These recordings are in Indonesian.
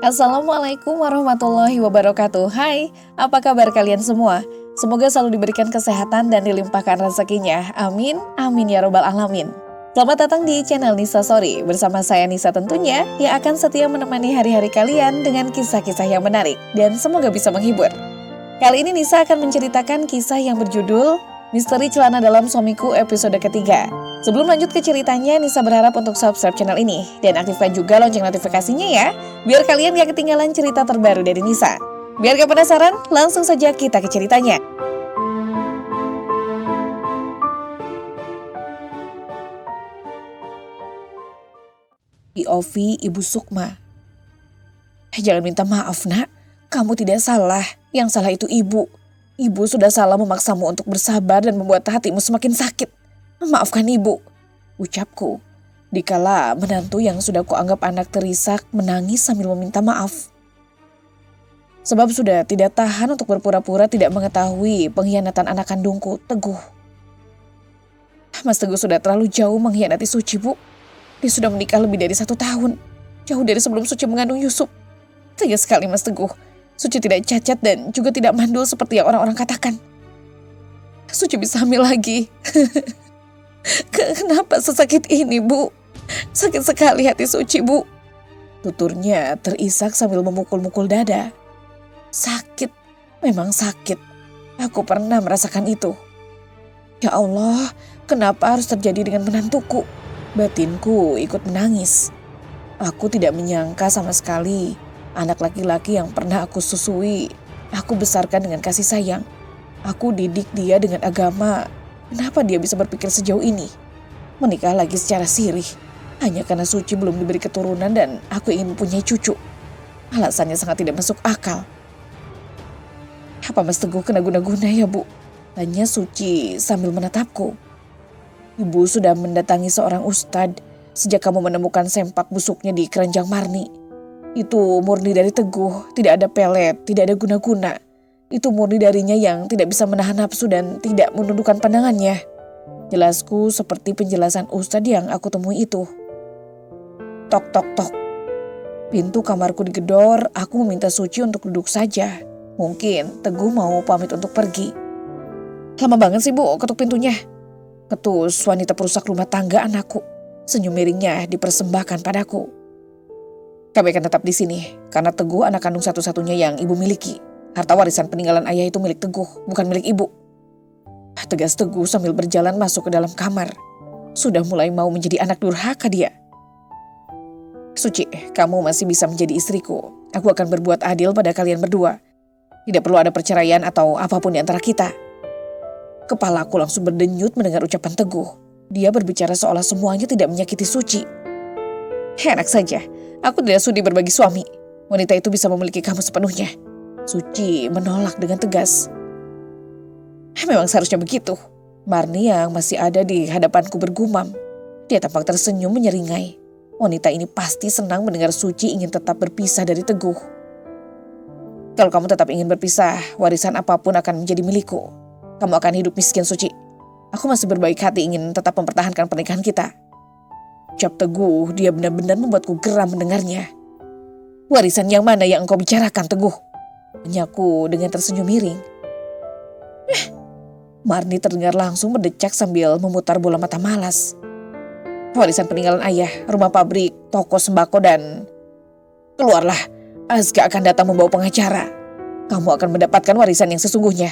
Assalamualaikum warahmatullahi wabarakatuh. Hai, apa kabar kalian semua? Semoga selalu diberikan kesehatan dan dilimpahkan rezekinya. Amin, amin ya robbal alamin. Selamat datang di channel Nisa Story. Bersama saya Nisa tentunya, yang akan setia menemani hari-hari kalian dengan kisah-kisah yang menarik. Dan semoga bisa menghibur. Kali ini Nisa akan menceritakan kisah yang berjudul Misteri Celana Dalam Suamiku episode ketiga. Sebelum lanjut ke ceritanya, Nisa berharap untuk subscribe channel ini dan aktifkan juga lonceng notifikasinya ya, biar kalian gak ketinggalan cerita terbaru dari Nisa. Biar gak penasaran, langsung saja kita ke ceritanya. POV Ibu Sukma. Jangan minta maaf nak, kamu tidak salah, yang salah itu ibu. Ibu sudah salah memaksamu untuk bersabar dan membuat hatimu semakin sakit. Maafkan ibu, ucapku. Dikala menantu yang sudah kuanggap anak terisak menangis sambil meminta maaf. Sebab sudah tidak tahan untuk berpura-pura tidak mengetahui pengkhianatan anak kandungku, Teguh. Mas Teguh sudah terlalu jauh mengkhianati Suci, Bu. Dia sudah menikah lebih dari 1 tahun. Jauh dari sebelum Suci mengandung Yusuf. Tega sekali Mas Teguh. Suci tidak cacat dan juga tidak mandul seperti yang orang-orang katakan. Suci bisa hamil lagi. Kenapa sesakit ini, Bu? Sakit sekali hati Suci, Bu. Tuturnya terisak sambil memukul-mukul dada. Sakit, memang sakit. Aku pernah merasakan itu. Ya Allah, kenapa harus terjadi dengan menantuku? Batinku ikut menangis. Aku tidak menyangka sama sekali anak laki-laki yang pernah aku susui, aku besarkan dengan kasih sayang. Aku didik dia dengan agama. Kenapa dia bisa berpikir sejauh ini? Menikah lagi secara sirih. Hanya karena Suci belum diberi keturunan dan aku ingin mempunyai cucu. Alasannya sangat tidak masuk akal. Apa Mas Teguh kena guna-guna ya, Bu? Tanya Suci sambil menatapku. Ibu sudah mendatangi seorang ustadz sejak kamu menemukan sempak busuknya di keranjang Marni. Itu murni dari Teguh, tidak ada pelet, tidak ada guna-guna. Itu murni darinya yang tidak bisa menahan nafsu dan tidak menundukkan pandangannya. Jelasku seperti penjelasan ustadz yang aku temui itu. Tok tok tok. Pintu kamarku digedor, aku meminta Suci untuk duduk saja. Mungkin Teguh mau pamit untuk pergi. Lama banget sih Bu ketuk pintunya. Ketus wanita perusak rumah tangga anakku. Senyum miringnya dipersembahkan padaku. Kami akan tetap di sini karena Teguh anak kandung satu-satunya yang ibu miliki. Harta warisan peninggalan ayah itu milik Teguh, bukan milik ibu. Tegas Teguh sambil berjalan masuk ke dalam kamar. Sudah mulai mau menjadi anak durhaka dia. Suci, kamu masih bisa menjadi istriku. Aku akan berbuat adil pada kalian berdua. Tidak perlu ada perceraian atau apapun di antara kita. Kepalaku langsung berdenyut mendengar ucapan Teguh. Dia berbicara seolah semuanya tidak menyakiti Suci. Enak saja, aku tidak sudi berbagi suami. Wanita itu bisa memiliki kamu sepenuhnya. Suci menolak dengan tegas. Memang seharusnya begitu. Marni yang masih ada di hadapanku bergumam. Dia tampak tersenyum menyeringai. Wanita ini pasti senang mendengar Suci ingin tetap berpisah dari Teguh. Kalau kamu tetap ingin berpisah, warisan apapun akan menjadi milikku. Kamu akan hidup miskin, Suci. Aku masih berbaik hati ingin tetap mempertahankan pernikahan kita. Ucap Teguh, dia benar-benar membuatku geram mendengarnya. Warisan yang mana yang engkau bicarakan, Teguh? Tanyaku dengan tersenyum miring. Marni terdengar langsung berdecak sambil memutar bola mata malas. Warisan peninggalan ayah, rumah pabrik, toko sembako dan... Keluarlah, Azka akan datang membawa pengacara. Kamu akan mendapatkan warisan yang sesungguhnya.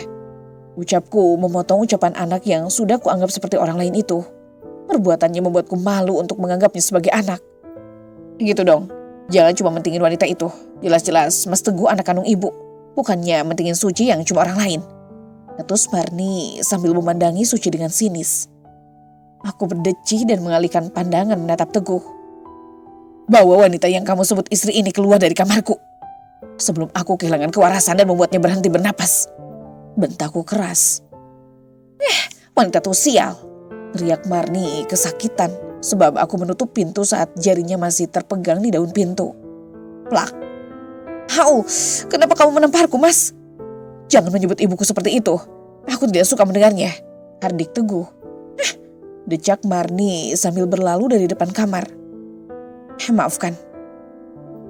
Ucapku memotong ucapan anak yang sudah kuanggap seperti orang lain itu. Perbuatannya membuatku malu untuk menganggapnya sebagai anak. Gitu dong, jangan cuma mentingin wanita itu. Jelas-jelas Mas Teguh anak kandung ibu. Bukannya mentingin Suci yang cuma orang lain. Ketus Marni sambil memandangi Suci dengan sinis. Aku berdecih dan mengalihkan pandangan menatap Teguh. Bawa wanita yang kamu sebut istri ini keluar dari kamarku. Sebelum aku kehilangan kewarasan dan membuatnya berhenti bernapas. Bentakku keras. Wanita tuh sial. Teriak Marni kesakitan. Sebab aku menutup pintu saat jarinya masih terpegang di daun pintu. Plak. Hau, kenapa kamu menamparku, Mas? Jangan menyebut ibuku seperti itu. Aku tidak suka mendengarnya. Hardik Teguh. Decak Marni sambil berlalu dari depan kamar. Maafkan.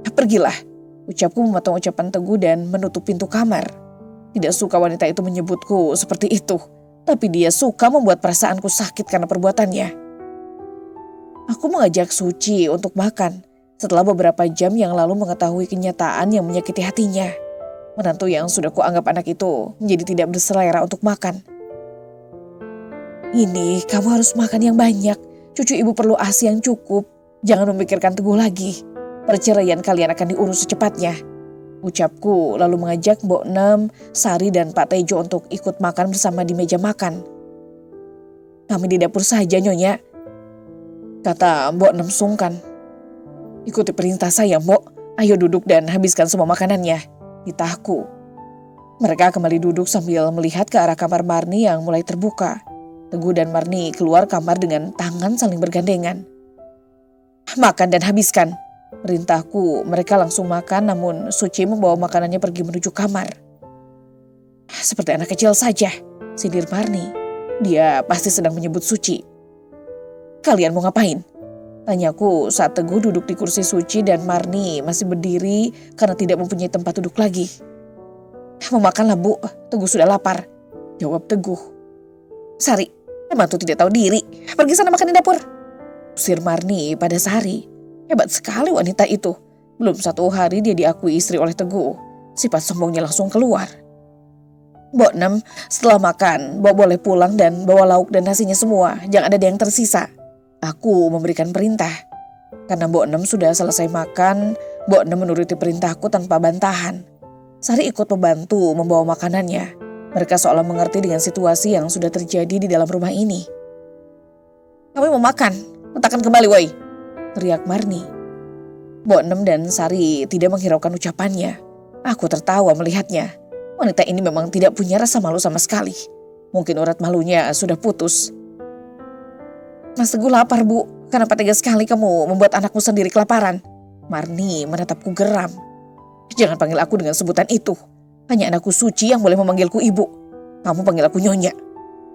Pergilah. Ucapku memotong ucapan Teguh dan menutup pintu kamar. Tidak suka wanita itu menyebutku seperti itu, tapi dia suka membuat perasaanku sakit karena perbuatannya. Aku mengajak Suci untuk makan setelah beberapa jam yang lalu mengetahui kenyataan yang menyakiti hatinya. Menantu yang sudah kuanggap anak itu menjadi tidak berselera untuk makan. Ini kamu harus makan yang banyak. Cucu ibu perlu ASI yang cukup. Jangan memikirkan Teguh lagi. Perceraian kalian akan diurus secepatnya. Ucapku lalu mengajak Mbok Nem, Sari dan Pak Tejo untuk ikut makan bersama di meja makan. Kami di dapur saja Nyonya, kata Mbok Nem sungkan. Ikuti perintah saya Mbok. Ayo duduk dan habiskan semua makanannya, titahku. Mereka kembali duduk sambil melihat ke arah kamar Marni yang mulai terbuka. Teguh dan Marni keluar kamar dengan tangan saling bergandengan. Makan dan habiskan, perintahku. Mereka langsung makan, namun Suci membawa makanannya pergi menuju kamar. Seperti anak kecil saja, sindir Marni. Dia pasti sedang menyebut Suci. Kalian mau ngapain? Tanyaku saat Teguh duduk di kursi Suci dan Marni masih berdiri karena tidak mempunyai tempat duduk lagi. Mau makanlah Bu, Teguh sudah lapar, jawab Teguh. Sari, memang tuh tidak tahu diri, pergi sana makan di dapur, usir Marni pada Sari. Hebat sekali wanita itu. Belum 1 hari dia diakui istri oleh Teguh. Sifat sombongnya langsung keluar. Mbok Nem, setelah makan, Mbok boleh pulang dan bawa lauk dan nasinya semua. Jangan ada yang tersisa. Aku memberikan perintah. Karena Mbok Nem sudah selesai makan, Mbok Nem menuruti perintahku tanpa bantahan. Sari ikut membantu membawa makanannya. Mereka seolah mengerti dengan situasi yang sudah terjadi di dalam rumah ini. Kami mau makan, letakkan kembali woi, teriak Marni. Mbok Nem dan Sari tidak menghiraukan ucapannya. Aku tertawa melihatnya. Wanita ini memang tidak punya rasa malu sama sekali. Mungkin urat malunya sudah putus. Mas Teguh lapar Bu, kenapa tega sekali kamu membuat anakmu sendiri kelaparan? Marni menatapku geram. Jangan panggil aku dengan sebutan itu. Hanya anakku Suci yang boleh memanggilku ibu. Kamu panggil aku Nyonya,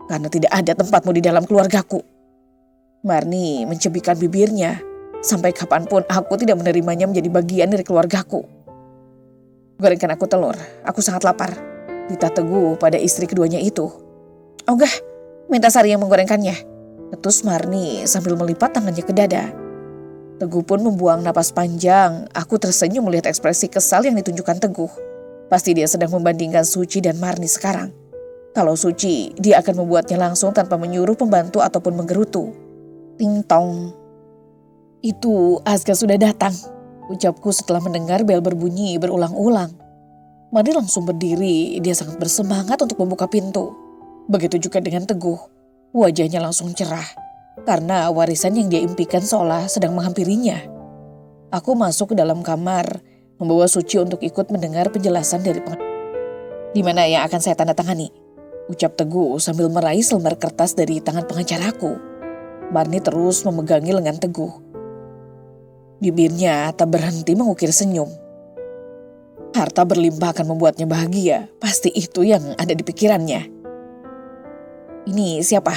karena tidak ada tempatmu di dalam keluargaku. Marni mencebikkan bibirnya. Sampai kapanpun aku tidak menerimanya menjadi bagian dari keluargaku. Gorengkan aku telur, aku sangat lapar, titah Teguh pada istri keduanya itu. Ogah, minta Sari yang menggorengkannya, ketus Marni sambil melipat tangannya ke dada. Teguh pun membuang napas panjang. Aku tersenyum melihat ekspresi kesal yang ditunjukkan Teguh. Pasti dia sedang membandingkan Suci dan Marni sekarang. Kalau Suci, dia akan membuatnya langsung tanpa menyuruh pembantu ataupun menggerutu. Ting tong. Itu Azga sudah datang, ucapku setelah mendengar bel berbunyi berulang-ulang. Marni langsung berdiri, dia sangat bersemangat untuk membuka pintu. Begitu juga dengan Teguh, wajahnya langsung cerah. Karena warisan yang dia impikan seolah sedang menghampirinya. Aku masuk ke dalam kamar, membawa Suci untuk ikut mendengar penjelasan dari Di mana yang akan saya tanda tangani? Ucap Teguh sambil meraih selembar kertas dari tangan pengacaraku. Marni terus memegangi lengan Teguh. Bibirnya tak berhenti mengukir senyum. Harta berlimpah akan membuatnya bahagia, pasti itu yang ada di pikirannya. Ini siapa?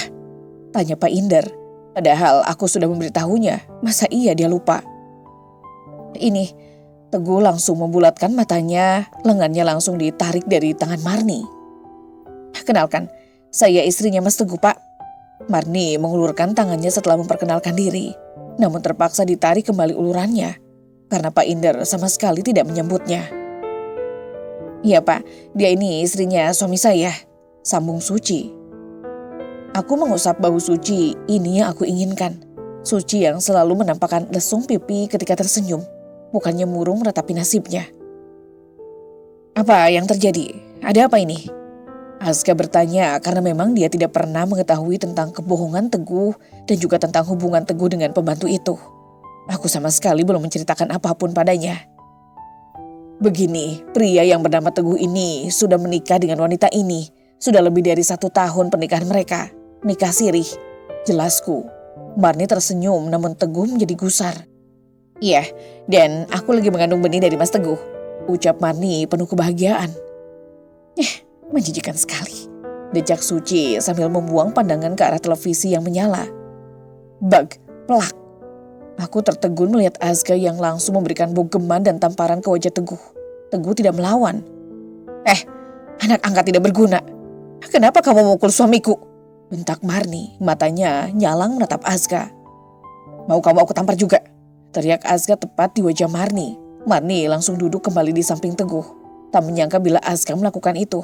Tanya Pak Inder. Padahal aku sudah memberitahunya, masa iya dia lupa? Ini, Teguh langsung membulatkan matanya, lengannya langsung ditarik dari tangan Marni. Kenalkan, saya istrinya Mas Teguh Pak. Marni mengulurkan tangannya setelah memperkenalkan diri, namun terpaksa ditarik kembali ulurannya, karena Pak Inder sama sekali tidak menyambutnya. Iya Pak, dia ini istrinya suami saya, sambung Suci. Aku mengusap bahu Suci, ini yang aku inginkan. Suci yang selalu menampakkan lesung pipi ketika tersenyum, bukannya murung meratapi nasibnya. Apa yang terjadi? Ada apa ini? Azga bertanya karena memang dia tidak pernah mengetahui tentang kebohongan Teguh dan juga tentang hubungan Teguh dengan pembantu itu. Aku sama sekali belum menceritakan apapun padanya. Begini, pria yang bernama Teguh ini sudah menikah dengan wanita ini. Sudah lebih dari 1 tahun pernikahan mereka. Nikah sirih, jelasku. Marni tersenyum namun Teguh menjadi gusar. Iya, dan aku lagi mengandung benih dari Mas Teguh, ucap Marni penuh kebahagiaan. Menjijikan sekali, dejak Suci sambil membuang pandangan ke arah televisi yang menyala. Bag, pelak. Aku tertegun melihat Azga yang langsung memberikan bogeman dan tamparan ke wajah Teguh. Teguh tidak melawan. Anak angkat tidak berguna. Kenapa kamu memukul suamiku? Bentak Marni, matanya nyalang menatap Azka. Mau kamu aku tampar juga? Teriak Azka tepat di wajah Marni. Marni langsung duduk kembali di samping Teguh. Tak menyangka bila Azka melakukan itu.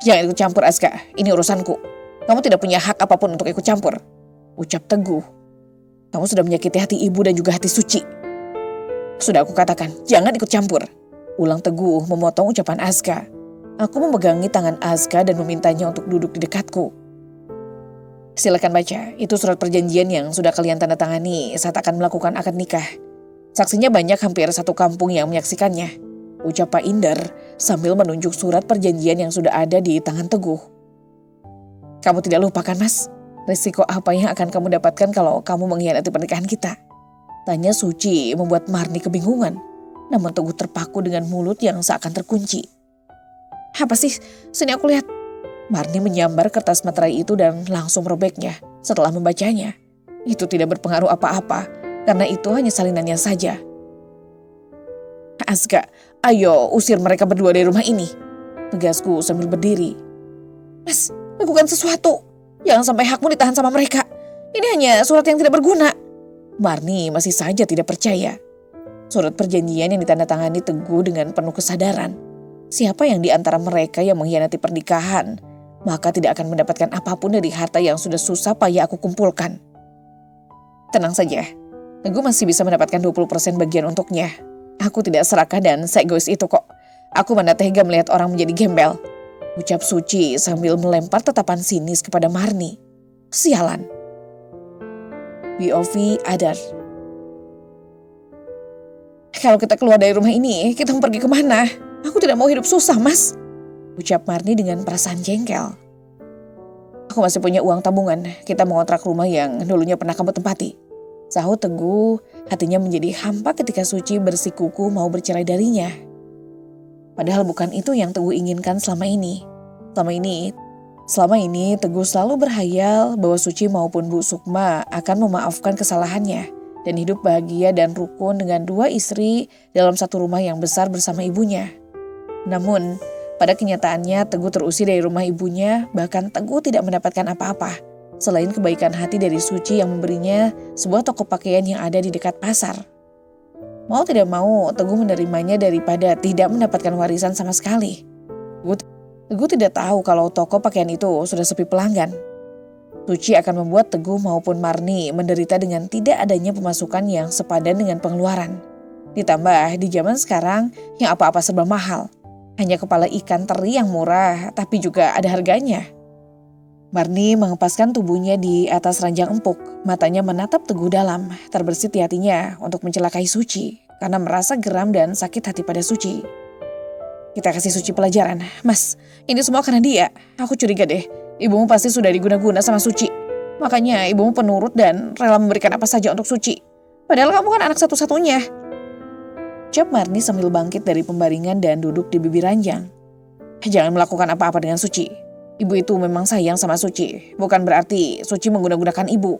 Jangan ikut campur Azka, ini urusanku. Kamu tidak punya hak apapun untuk ikut campur. Ucap Teguh. Kamu sudah menyakiti hati ibu dan juga hati Suci. Sudah aku katakan, jangan ikut campur. Ulang Teguh memotong ucapan Azka. Aku memegangi tangan Azka dan memintanya untuk duduk di dekatku. Silakan baca, itu surat perjanjian yang sudah kalian tanda tangani saat akan melakukan akad nikah. Saksinya banyak, hampir satu kampung yang menyaksikannya. Ucap Pak Indar sambil menunjuk surat perjanjian yang sudah ada di tangan Teguh. Kamu tidak lupakan, Mas? Risiko apa yang akan kamu dapatkan kalau kamu mengkhianati pernikahan kita? Tanya Suci membuat Marni kebingungan. Namun Teguh terpaku dengan mulut yang seakan terkunci. Apa sih? Sini aku lihat. Marni menyambar kertas materai itu dan langsung merobeknya setelah membacanya. Itu tidak berpengaruh apa-apa karena itu hanya salinannya saja. Azka, ayo usir mereka berdua dari rumah ini. Tegasku sambil berdiri. Mas, lakukan sesuatu. Jangan sampai hakmu ditahan sama mereka. Ini hanya surat yang tidak berguna. Marni masih saja tidak percaya. Surat perjanjian yang ditandatangani Teguh dengan penuh kesadaran. Siapa yang di antara mereka yang mengkhianati pernikahan, maka tidak akan mendapatkan apapun dari harta yang sudah susah payah aku kumpulkan. Tenang saja, Teguh masih bisa mendapatkan 20% bagian untuknya. Aku tidak serakah dan seegois itu kok. Aku mana tega melihat orang menjadi gembel. Ucap Suci sambil melempar tatapan sinis kepada Marni. Sialan. POV Adar. Kalau kita keluar dari rumah ini, kita mau pergi kemana? Aku tidak mau hidup susah, Mas. Ucap Marni dengan perasaan jengkel. Aku masih punya uang tabungan. Kita mengontrak rumah yang dulunya pernah kamu tempati. Sahut Teguh, hatinya menjadi hampa ketika Suci bersikuku mau bercerai darinya. Padahal bukan itu yang Teguh inginkan selama ini. Selama ini Teguh selalu berhayal bahwa Suci maupun Bu Sukma akan memaafkan kesalahannya dan hidup bahagia dan rukun dengan dua istri dalam satu rumah yang besar bersama ibunya. Namun, pada kenyataannya Teguh terusir dari rumah ibunya, bahkan Teguh tidak mendapatkan apa-apa selain kebaikan hati dari Suci yang memberinya sebuah toko pakaian yang ada di dekat pasar. Mau tidak mau, Teguh menerimanya daripada tidak mendapatkan warisan sama sekali. Teguh tidak tahu kalau toko pakaian itu sudah sepi pelanggan. Suci akan membuat Teguh maupun Marni menderita dengan tidak adanya pemasukan yang sepadan dengan pengeluaran. Ditambah di zaman sekarang yang apa-apa serba mahal. Hanya kepala ikan teri yang murah, tapi juga ada harganya. Marni mengepaskan tubuhnya di atas ranjang empuk. Matanya menatap Teguh dalam, terbersit di hatinya untuk mencelakai Suci karena merasa geram dan sakit hati pada Suci. Kita kasih Suci pelajaran. Mas, ini semua karena dia. Aku curiga deh, ibumu pasti sudah diguna-guna sama Suci. Makanya ibumu penurut dan rela memberikan apa saja untuk Suci. Padahal kamu kan anak satu-satunya. Ucap Marni sambil bangkit dari pembaringan dan duduk di bibir ranjang. Jangan melakukan apa-apa dengan Suci. Ibu itu memang sayang sama Suci. Bukan berarti Suci menggunakan ibu.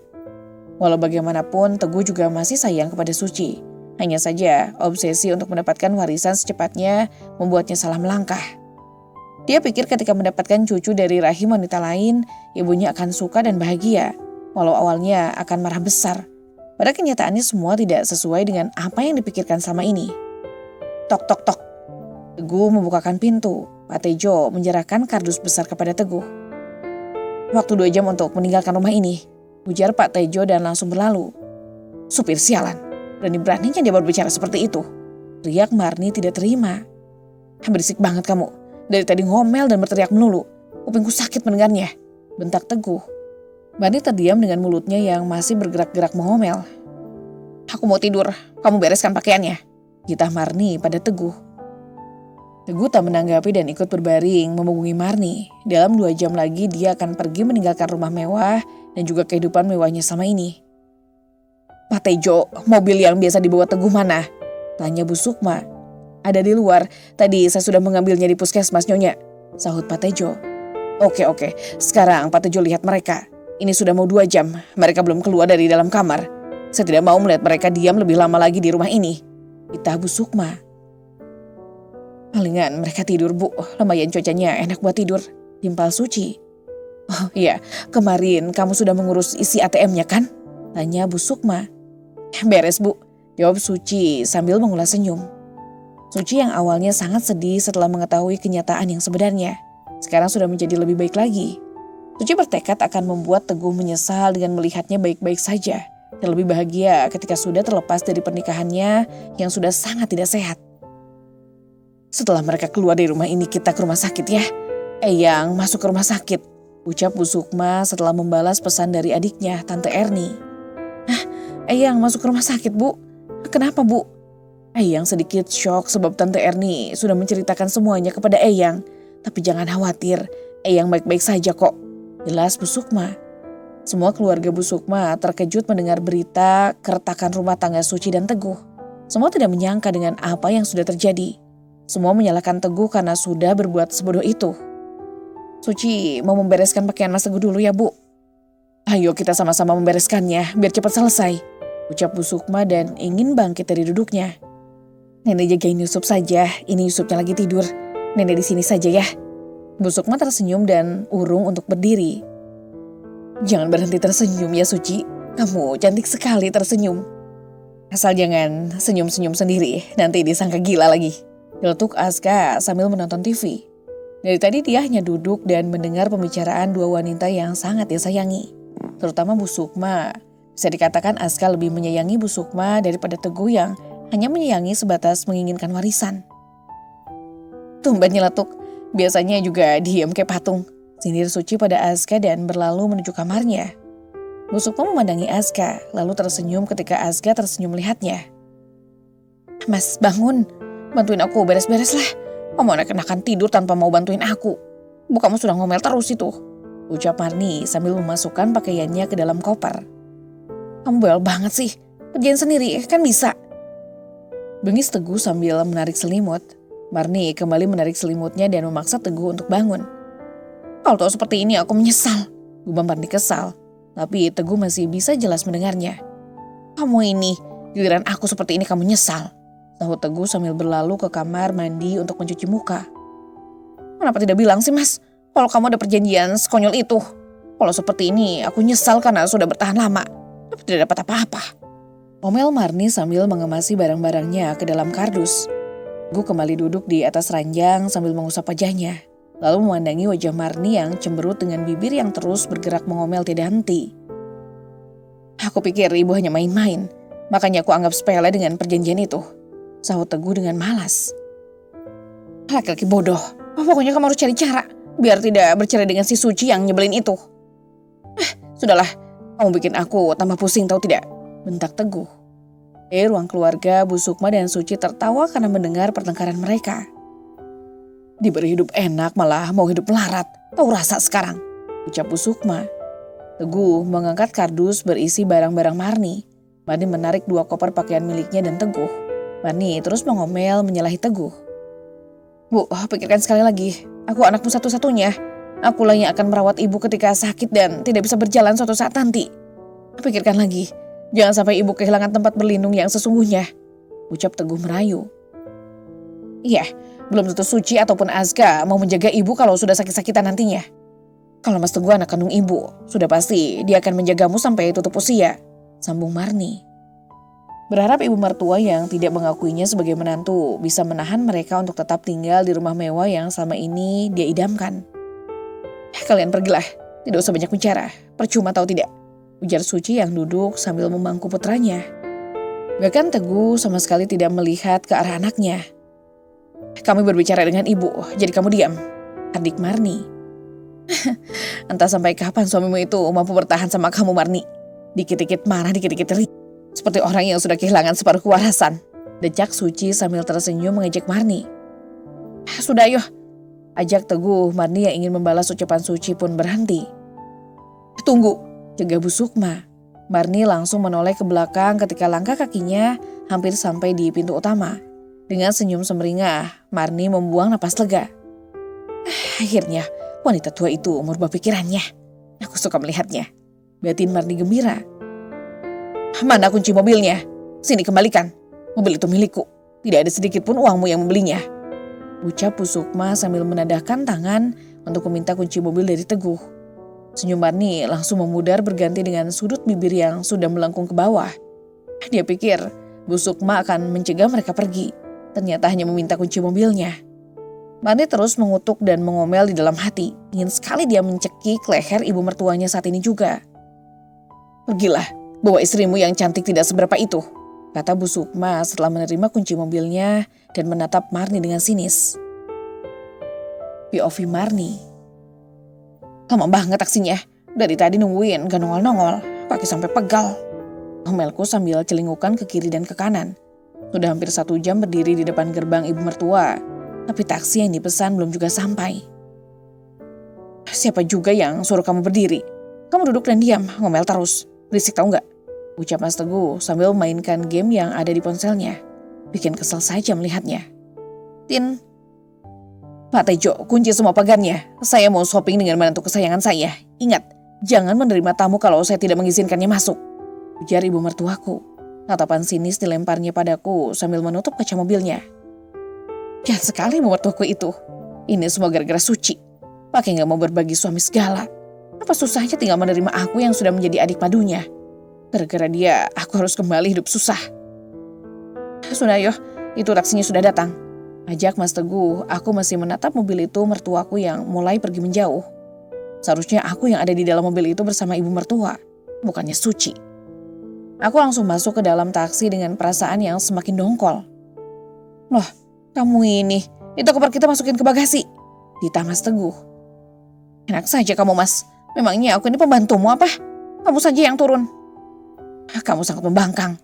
Walau bagaimanapun Teguh juga masih sayang kepada Suci. Hanya saja obsesi untuk mendapatkan warisan secepatnya membuatnya salah melangkah. Dia pikir ketika mendapatkan cucu dari rahim wanita lain, ibunya akan suka dan bahagia. Walau awalnya akan marah besar. Pada kenyataannya semua tidak sesuai dengan apa yang dipikirkan selama ini. Tok tok tok. Teguh membukakan pintu. Pak Tejo menyerahkan kardus besar kepada Teguh. Waktu 2 jam untuk meninggalkan rumah ini, ujar Pak Tejo dan langsung berlalu. Supir sialan, berani-beraninya dia berbicara seperti itu. Teriak Marni tidak terima. Berisik banget kamu. Dari tadi ngomel dan berteriak melulu. Kupingku sakit mendengarnya. Bentak Teguh. Marni terdiam dengan mulutnya yang masih bergerak-gerak mengomel. Aku mau tidur, kamu bereskan pakaiannya. Gitah Marni pada Teguh. Teguh tak menanggapi dan ikut berbaring memunggungi Marni. Dalam 2 jam lagi dia akan pergi meninggalkan rumah mewah dan juga kehidupan mewahnya sama ini. Pak Tejo, mobil yang biasa dibawa Teguh mana? Tanya Bu Sukma. Ada di luar, tadi saya sudah mengambilnya di puskesmas Nyonya. Sahut Pak Tejo. Oke, sekarang Pak Tejo lihat mereka. Ini sudah mau 2 jam, mereka belum keluar dari dalam kamar. Saya tidak mau melihat mereka diam lebih lama lagi di rumah ini. Gitah Bu Sukma. Palingan mereka tidur Bu, lumayan cuacanya enak buat tidur, timpal Suci. Oh iya, kemarin kamu sudah mengurus isi ATM-nya kan? Tanya Bu Sukma. Beres Bu, jawab Suci sambil mengulas senyum. Suci yang awalnya sangat sedih setelah mengetahui kenyataan yang sebenarnya, sekarang sudah menjadi lebih baik lagi. Suci bertekad akan membuat Teguh menyesal dengan melihatnya baik-baik saja dan lebih bahagia ketika sudah terlepas dari pernikahannya yang sudah sangat tidak sehat. Setelah mereka keluar dari rumah ini kita ke rumah sakit ya. Eyang masuk ke rumah sakit, ucap Bu Sukma setelah membalas pesan dari adiknya, Tante Erni. Hah, Eyang masuk ke rumah sakit Bu? Kenapa Bu? Eyang sedikit shock sebab Tante Erni sudah menceritakan semuanya kepada Eyang. Tapi jangan khawatir, Eyang baik-baik saja kok, jelas Bu Sukma. Semua keluarga Bu Sukma terkejut mendengar berita keretakan rumah tangga Suci dan Teguh. Semua tidak menyangka dengan apa yang sudah terjadi. Semua menyalahkan Teguh karena sudah berbuat sebodoh itu. Suci mau membereskan pakaian Mas Teguh dulu ya Bu. Ayo kita sama-sama membereskannya biar cepat selesai, ucap Bu Sukma dan ingin bangkit dari duduknya. Nenek jagain Yusuf saja, ini Yusufnya lagi tidur. Nenek di sini saja ya. Bu Sukma tersenyum dan urung untuk berdiri. Jangan berhenti tersenyum ya Suci, kamu cantik sekali tersenyum. Asal jangan senyum-senyum sendiri, nanti disangka gila lagi. Geletuk Aska sambil menonton TV. Dari tadi dia hanya duduk dan mendengar pembicaraan dua wanita yang sangat dia sayangi. Terutama Bu Sukma. Bisa dikatakan Aska lebih menyayangi Bu Sukma daripada Teguh yang hanya menyayangi sebatas menginginkan warisan. Tumben nyeletuk, biasanya juga diam kayak patung. Sindir Suci pada Aska dan berlalu menuju kamarnya. Bu Sukma memandangi Aska, lalu tersenyum ketika Aska tersenyum melihatnya. Mas bangun. Bantuin aku beres-beres lah. Kamu anak-anakan tidur tanpa mau bantuin aku. Bu kamu sudah ngomel terus itu, ucap Marni sambil memasukkan pakaiannya ke dalam koper. Kamu bawel banget sih. Kerjain sendiri kan bisa. Bengis Teguh sambil menarik selimut. Marni kembali menarik selimutnya dan memaksa Teguh untuk bangun. Kalau tahu seperti ini aku menyesal, gumam Marni kesal. Tapi Teguh masih bisa jelas mendengarnya. Kamu ini, giliran aku seperti ini kamu nyesal, sahut Teguh sambil berlalu ke kamar mandi untuk mencuci muka. Kenapa tidak bilang sih Mas, kalau kamu ada perjanjian sekonyol itu? Kalau seperti ini aku nyesal karena sudah bertahan lama, tapi tidak dapat apa-apa. Omel Marni sambil mengemasi barang-barangnya ke dalam kardus. Teguh kembali duduk di atas ranjang sambil mengusap wajahnya. Lalu memandangi wajah Marni yang cemberut dengan bibir yang terus bergerak mengomel tidak henti. Aku pikir ibu hanya main-main, makanya aku anggap sepele dengan perjanjian itu, sahut Teguh dengan malas. Laki-laki bodoh, pokoknya kamu harus cari cara biar tidak bercerai dengan si Suci yang nyebelin itu. Sudahlah, kamu bikin aku tambah pusing tahu tidak, bentak Teguh. Di ruang keluarga, Bu Sukma dan Suci tertawa karena mendengar pertengkaran mereka. Diberi hidup enak malah mau hidup melarat, tahu rasa sekarang, ucap Bu Sukma. Teguh mengangkat kardus berisi barang-barang Marni. Marni menarik 2 koper pakaian miliknya dan Teguh. Marni terus mengomel menyalahi Teguh. Bu, pikirkan sekali lagi. Aku anakmu satu-satunya. Akulah yang akan merawat ibu ketika sakit dan tidak bisa berjalan suatu saat nanti. Pikirkan lagi. Jangan sampai ibu kehilangan tempat berlindung yang sesungguhnya, ucap Teguh merayu. Iya, belum tentu Suci ataupun Aska mau menjaga ibu kalau sudah sakit-sakitan nantinya. Kalau Mas Teguh anak kandung ibu, sudah pasti dia akan menjagamu sampai tutup usia, sambung Marni. Berharap ibu mertua yang tidak mengakuinya sebagai menantu bisa menahan mereka untuk tetap tinggal di rumah mewah yang selama ini dia idamkan. Kalian pergilah, tidak usah banyak bicara, percuma tahu tidak, ujar Suci yang duduk sambil memangku putranya. Bahkan Teguh sama sekali tidak melihat ke arah anaknya. Kami berbicara dengan ibu, jadi kamu diam, adik Marni. Entah sampai kapan suamimu itu mampu bertahan sama kamu Marni. Dikit-dikit marah, dikit-dikit ri. Seperti orang yang sudah kehilangan separuh kewarasan, decak Suci sambil tersenyum mengejek Marni. Sudah ayo, ajak Teguh. Marni yang ingin membalas ucapan Suci pun berhenti. Tunggu, cegah Bu Sukma. Marni langsung menoleh ke belakang ketika langkah kakinya hampir sampai di pintu utama. Dengan senyum semeringah, Marni membuang napas lega. Akhirnya, wanita tua itu merubah pikirannya. Aku suka melihatnya, batin Marni gembira. Mana kunci mobilnya? Sini kembalikan. Mobil itu milikku. Tidak ada sedikit pun uangmu yang membelinya. ucap Bu Sukma sambil menadahkan tangan untuk meminta kunci mobil dari Teguh. Senyum Marni langsung memudar berganti dengan sudut bibir yang sudah melengkung ke bawah. Dia pikir Bu Sukma akan mencegah mereka pergi. Ternyata hanya meminta kunci mobilnya. Marni terus mengutuk dan mengomel di dalam hati. Ingin sekali dia mencekik leher ibu mertuanya saat ini juga. "Pergilah, bawa istrimu yang cantik tidak seberapa itu," kata Bu Sukma setelah menerima kunci mobilnya dan menatap Marni dengan sinis. POV Marni. "Lama banget taksinya. Dari tadi nungguin, gak nongol-nongol. Kaki sampai pegal," omelku sambil celingukan ke kiri dan ke kanan. Sudah hampir 1 jam berdiri di depan gerbang ibu mertua, tapi taksi yang dipesan belum juga sampai. "Siapa juga yang suruh kamu berdiri? Kamu duduk dan diam, ngomel terus. Berisik tau gak?" ucap Mas Teguh sambil memainkan game yang ada di ponselnya. Bikin kesel saja melihatnya. "Tin, Pak Tejo, kunci semua pagarnya. Saya mau shopping dengan menantu kesayangan saya. Ingat, jangan menerima tamu kalau saya tidak mengizinkannya masuk," ujar ibu mertuaku. Tatapan sinis dilemparnya padaku sambil menutup kaca mobilnya. Jahat sekali ibu mertuaku itu. Ini semua gara-gara Suci. Pakai gak mau berbagi suami segala. Apa susahnya tinggal menerima aku yang sudah menjadi adik padunya. Gara-gara dia, aku harus kembali hidup susah. "Sudah yoh, itu taksinya sudah datang," ajak Mas Teguh. Aku masih menatap mobil itu mertuaku yang mulai pergi menjauh. Seharusnya aku yang ada di dalam mobil itu bersama ibu mertua, bukannya Suci. Aku langsung masuk ke dalam taksi dengan perasaan yang semakin dongkol. "Loh, kamu ini, itu koper kita masukin ke bagasi," dita Mas Teguh. "Enak saja kamu Mas, memangnya aku ini pembantumu apa? Kamu saja yang turun." "Kamu sangat membangkang,"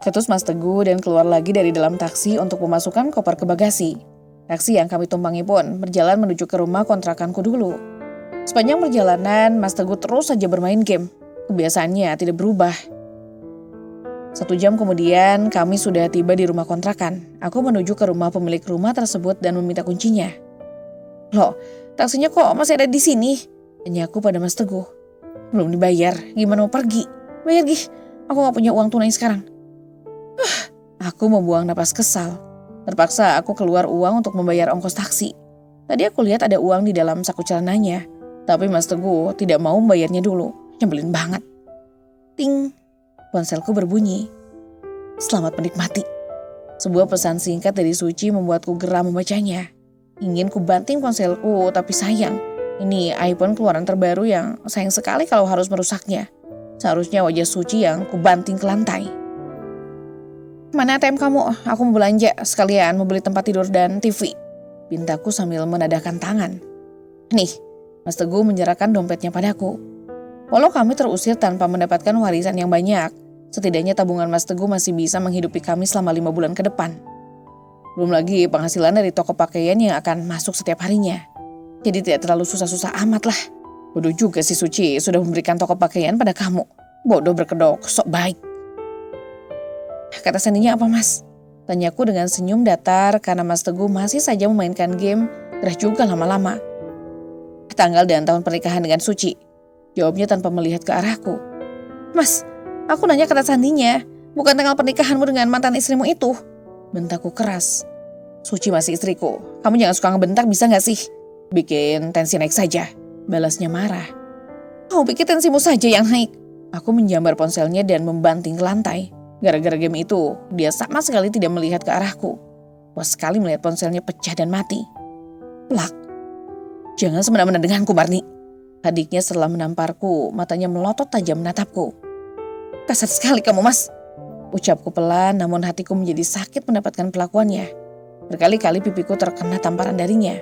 ketus Mas Teguh dan keluar lagi dari dalam taksi untuk memasukkan koper ke bagasi. Taksi yang kami tumpangi pun berjalan menuju ke rumah kontrakanku dulu. Sepanjang perjalanan, Mas Teguh terus saja bermain game. Kebiasaannya tidak berubah. 1 jam kemudian, kami sudah tiba di rumah kontrakan. Aku menuju ke rumah pemilik rumah tersebut dan meminta kuncinya. "Loh, taksinya kok masih ada di sini?" tanyaku pada Mas Teguh. "Belum dibayar, gimana mau pergi? Bayar gih, aku gak punya uang tunai sekarang." Aku membuang napas kesal. Terpaksa aku keluar uang untuk membayar ongkos taksi. Tadi aku lihat ada uang di dalam saku celananya. Tapi Mas Teguh tidak mau membayarnya dulu. Nyebelin banget. Ting, ponselku berbunyi. "Selamat menikmati." Sebuah pesan singkat dari Suci membuatku geram membacanya. Ingin ku banting ponselku, tapi sayang. Ini iPhone keluaran terbaru yang sayang sekali kalau harus merusaknya. Seharusnya wajah Suci yang ku banting ke lantai. "Mana ATM kamu? Aku mau belanja, sekalian mau beli tempat tidur dan TV," pintaku sambil menadahkan tangan. "Nih," Mas Teguh menyerahkan dompetnya padaku. Walau kami terusir tanpa mendapatkan warisan yang banyak, setidaknya tabungan Mas Teguh masih bisa menghidupi kami selama 5 bulan ke depan. Belum lagi penghasilan dari toko pakaian yang akan masuk setiap harinya. Jadi tidak terlalu susah-susah amat lah. Bodoh juga si Suci sudah memberikan toko pakaian pada kamu. Bodoh berkedok, sok baik. "Kata sandinya apa Mas?" tanyaku dengan senyum datar karena Mas Teguh masih saja memainkan game, gerah juga lama-lama. "Tanggal dan tahun pernikahan dengan Suci," jawabnya tanpa melihat ke arahku. "Mas, aku nanya kata sandinya, bukan tanggal pernikahanmu dengan mantan istrimu itu," bentakku keras. "Suci masih istriku, kamu jangan suka ngebentak bisa gak sih? Bikin tensi naik saja," balasnya marah. "Kau pikir tensimu saja yang naik?" Aku menjambar ponselnya dan membanting ke lantai. Gara-gara game itu, dia sama sekali tidak melihat ke arahku. Puas sekali melihat ponselnya pecah dan mati. Plak. "Jangan semena-mena denganku, Marni," adiknya setelah menamparku, matanya melotot tajam menatapku. "Kasar sekali kamu Mas," ucapku pelan, namun hatiku menjadi sakit mendapatkan perlakuannya. Berkali-kali pipiku terkena tamparan darinya.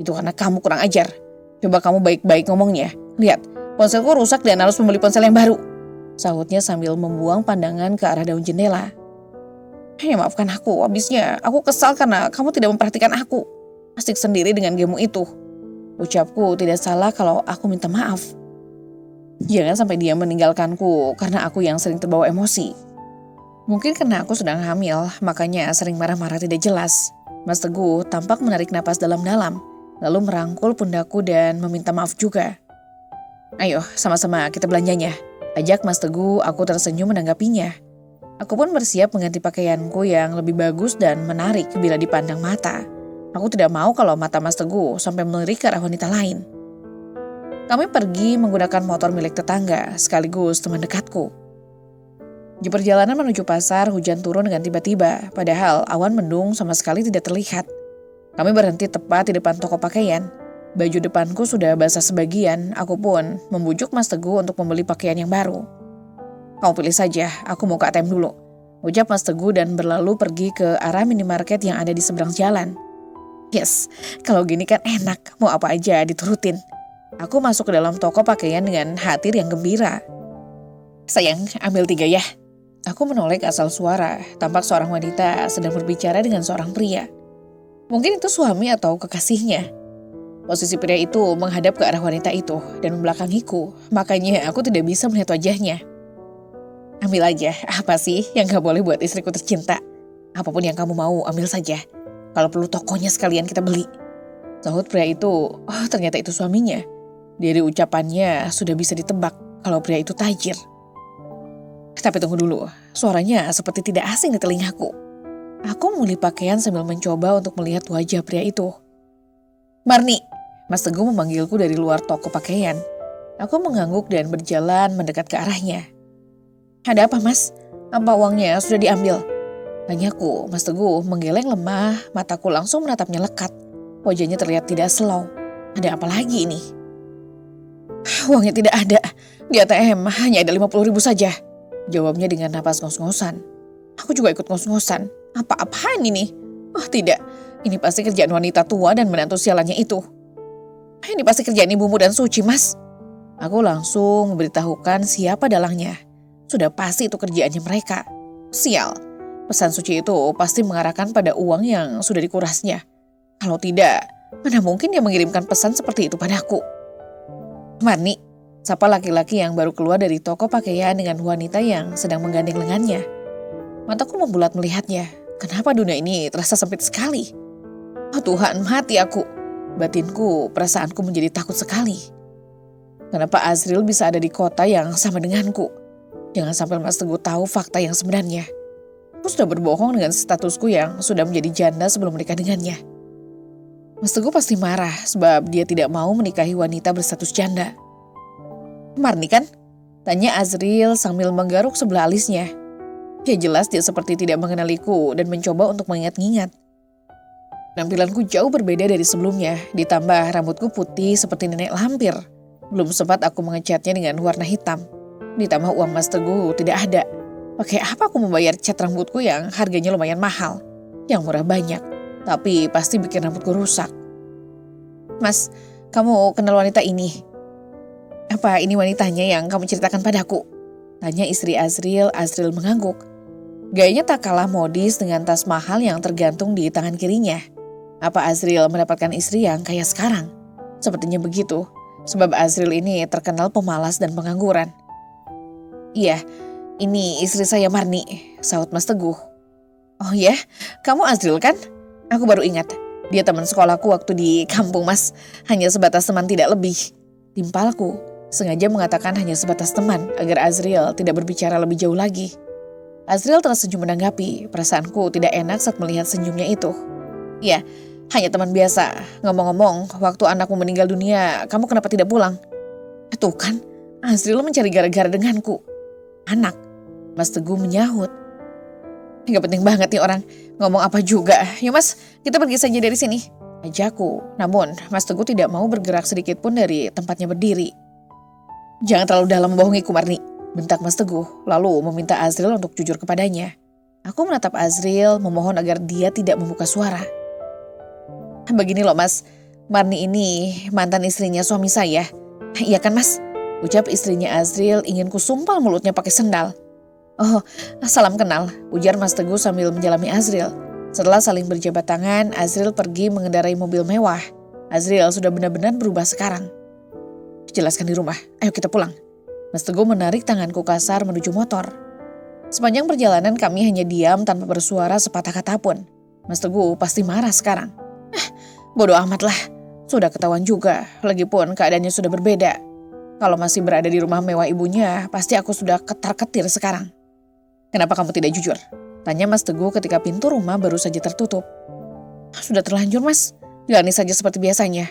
"Itu karena kamu kurang ajar. Coba kamu baik-baik ngomongnya. Lihat, ponselku rusak dan harus membeli ponsel yang baru," sahutnya sambil membuang pandangan ke arah daun jendela. "Ya maafkan aku, habisnya aku kesal karena kamu tidak memperhatikan aku. Asik sendiri dengan gamemu itu." Ucapku tidak salah kalau aku minta maaf. Jangan sampai dia meninggalkanku karena aku yang sering terbawa emosi. Mungkin karena aku sedang hamil, makanya sering marah-marah tidak jelas. Mas Teguh tampak menarik napas dalam-dalam, lalu merangkul pundakku dan meminta maaf juga. "Ayo, sama-sama kita belanjanya," ajak Mas Teguh. Aku tersenyum menanggapinya. Aku pun bersiap mengganti pakaianku yang lebih bagus dan menarik bila dipandang mata. Aku tidak mau kalau mata Mas Teguh sampai melirik ke arah wanita lain. Kami pergi menggunakan motor milik tetangga sekaligus teman dekatku. Di perjalanan menuju pasar, hujan turun dengan tiba-tiba, padahal awan mendung sama sekali tidak terlihat. Kami berhenti tepat di depan toko pakaian. Baju depanku sudah basah sebagian, aku pun membujuk Mas Teguh untuk membeli pakaian yang baru. "Kamu pilih saja, aku mau ke ATM dulu," ucap Mas Teguh dan berlalu pergi ke arah minimarket yang ada di seberang jalan. Yes, kalau gini kan enak, mau apa aja diturutin. Aku masuk ke dalam toko pakaian dengan hati yang gembira. "Sayang, ambil 3 ya." Aku menoleh ke asal suara, tampak seorang wanita sedang berbicara dengan seorang pria. Mungkin itu suami atau kekasihnya. Posisi pria itu menghadap ke arah wanita itu dan membelakangiku, makanya aku tidak bisa melihat wajahnya. "Ambil aja, apa sih yang gak boleh buat istriku tercinta? Apapun yang kamu mau, ambil saja. Kalau perlu tokonya sekalian kita beli." Sahut pria itu, ternyata itu suaminya. Dari ucapannya sudah bisa ditebak kalau pria itu tajir. Tapi tunggu dulu, suaranya seperti tidak asing di telingaku. Aku memilih pakaian sambil mencoba untuk melihat wajah pria itu. "Marni," Mas Teguh memanggilku dari luar toko pakaian. Aku mengangguk dan berjalan mendekat ke arahnya. "Ada apa, Mas? Apa uangnya sudah diambil?" Tanyaku. Mas Teguh menggeleng lemah, mataku langsung menatapnya lekat. Wajahnya terlihat tidak selau. Ada apa lagi ini? "Uangnya tidak ada. Di ATM hanya ada 50.000 saja," jawabnya dengan napas ngos-ngosan. Aku juga ikut ngos-ngosan. Apa-apaan ini? Oh tidak, ini pasti kerjaan wanita tua dan menantu sialannya itu. Ini pasti kerjaan ibumu dan Suci, Mas. Aku langsung memberitahukan siapa dalangnya. Sudah pasti itu kerjaannya mereka. Sial, pesan Suci itu pasti mengarahkan pada uang yang sudah dikurasnya. Kalau tidak, mana mungkin dia mengirimkan pesan seperti itu padaku. "Marni," sapa laki-laki yang baru keluar dari toko pakaian dengan wanita yang sedang menggandeng lengannya. Mataku membulat melihatnya. Kenapa dunia ini terasa sempit sekali? Oh Tuhan, mati aku. Batinku, perasaanku menjadi takut sekali. Kenapa Azril bisa ada di kota yang sama denganku? Jangan sampai Mas Teguh tahu fakta yang sebenarnya. Aku sudah berbohong dengan statusku yang sudah menjadi janda sebelum menikah dengannya. Mas Teguh pasti marah sebab dia tidak mau menikahi wanita berstatus janda. "Marni kan?" tanya Azril sambil menggaruk sebelah alisnya. Ya jelas dia seperti tidak mengenaliku dan mencoba untuk mengingat-ingat. Penampilanku jauh berbeda dari sebelumnya, ditambah rambutku putih seperti nenek lampir. Belum sempat aku ngecatnya dengan warna hitam. Ditambah uang Mas Teguh tidak ada. Pakai apa aku membayar cat rambutku yang harganya lumayan mahal? Yang murah banyak, tapi pasti bikin rambutku rusak. "Mas, kamu kenal wanita ini? Apa ini wanitanya yang kamu ceritakan padaku?" tanya istri Azril. Azril mengangguk. Gayanya tak kalah modis dengan tas mahal yang tergantung di tangan kirinya. Apa Azril mendapatkan istri yang kaya sekarang? Sepertinya begitu, sebab Azril ini terkenal pemalas dan pengangguran. "Iya, ini istri saya Marni," sahut Mas Teguh. "Oh ya, kamu Azril kan? Aku baru ingat, dia teman sekolahku waktu di kampung Mas, hanya sebatas teman tidak lebih." Timpalku, sengaja mengatakan hanya sebatas teman agar Azril tidak berbicara lebih jauh lagi. Azril tersenyum menanggapi, perasaanku tidak enak saat melihat senyumnya itu. "Ya, hanya teman biasa. Ngomong-ngomong, waktu anakmu meninggal dunia, kamu kenapa tidak pulang?" Tuh kan, Azril mencari gara-gara denganku. "Anak," Mas Teguh menyahut. "Gak penting banget nih orang, ngomong apa juga. Yuk Mas, kita pergi saja dari sini," ajakku. Namun Mas Teguh tidak mau bergerak sedikit pun dari tempatnya berdiri. "Jangan terlalu dalam membohongiku, Marni," bentak Mas Teguh, lalu meminta Azril untuk jujur kepadanya. Aku menatap Azril, memohon agar dia tidak membuka suara. "Begini loh Mas, Marni ini mantan istrinya suami saya." "Iya kan Mas?" ucap istrinya Azril ingin kusumpal mulutnya pakai sendal. "Oh, salam kenal," ujar Mas Teguh sambil menjalami Azril. Setelah saling berjabat tangan, Azril pergi mengendarai mobil mewah. Azril sudah benar-benar berubah sekarang. "Jelaskan di rumah, ayo kita pulang." Mas Teguh menarik tanganku kasar menuju motor. Sepanjang perjalanan kami hanya diam tanpa bersuara sepatah kata pun. Mas Teguh pasti marah sekarang. Bodoh amat lah, sudah ketahuan juga, lagipun keadaannya sudah berbeda. Kalau masih berada di rumah mewah ibunya, pasti aku sudah ketar-ketir sekarang. Kenapa kamu tidak jujur? Tanya Mas Teguh ketika pintu rumah baru saja tertutup. Sudah terlanjur Mas, jalani saja seperti biasanya.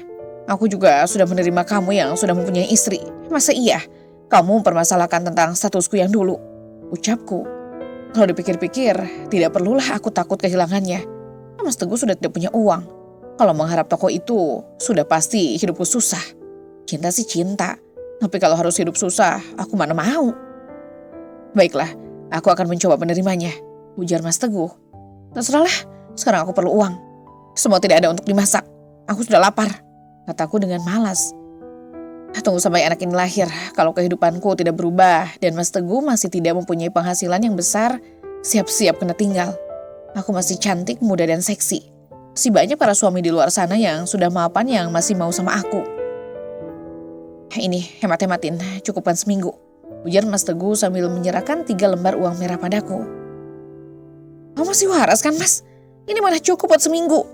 Aku juga sudah menerima kamu yang sudah mempunyai istri. Masa iya kamu mempermasalahkan tentang statusku yang dulu? Ucapku. Kalau dipikir-pikir, tidak perlulah aku takut kehilangannya. Mas Teguh sudah tidak punya uang. Kalau mengharap toko itu, sudah pasti hidupku susah. Cinta sih cinta, tapi kalau harus hidup susah, aku mana mau. Baiklah, aku akan mencoba menerimanya, ujar Mas Teguh. Terserahlah, sekarang aku perlu uang. Semua tidak ada untuk dimasak. Aku sudah lapar, kataku dengan malas. Tunggu sampai anak ini lahir, kalau kehidupanku tidak berubah dan Mas Teguh masih tidak mempunyai penghasilan yang besar, siap-siap kena tinggal. Aku masih cantik, muda dan seksi. Si banyak para suami di luar sana yang sudah mapan yang masih mau sama aku. Ini hemat-hematin, cukupkan seminggu, ujar Mas Teguh sambil menyerahkan 3 lembar uang merah padaku. Kamu masih waras kan Mas? Ini mana cukup buat seminggu?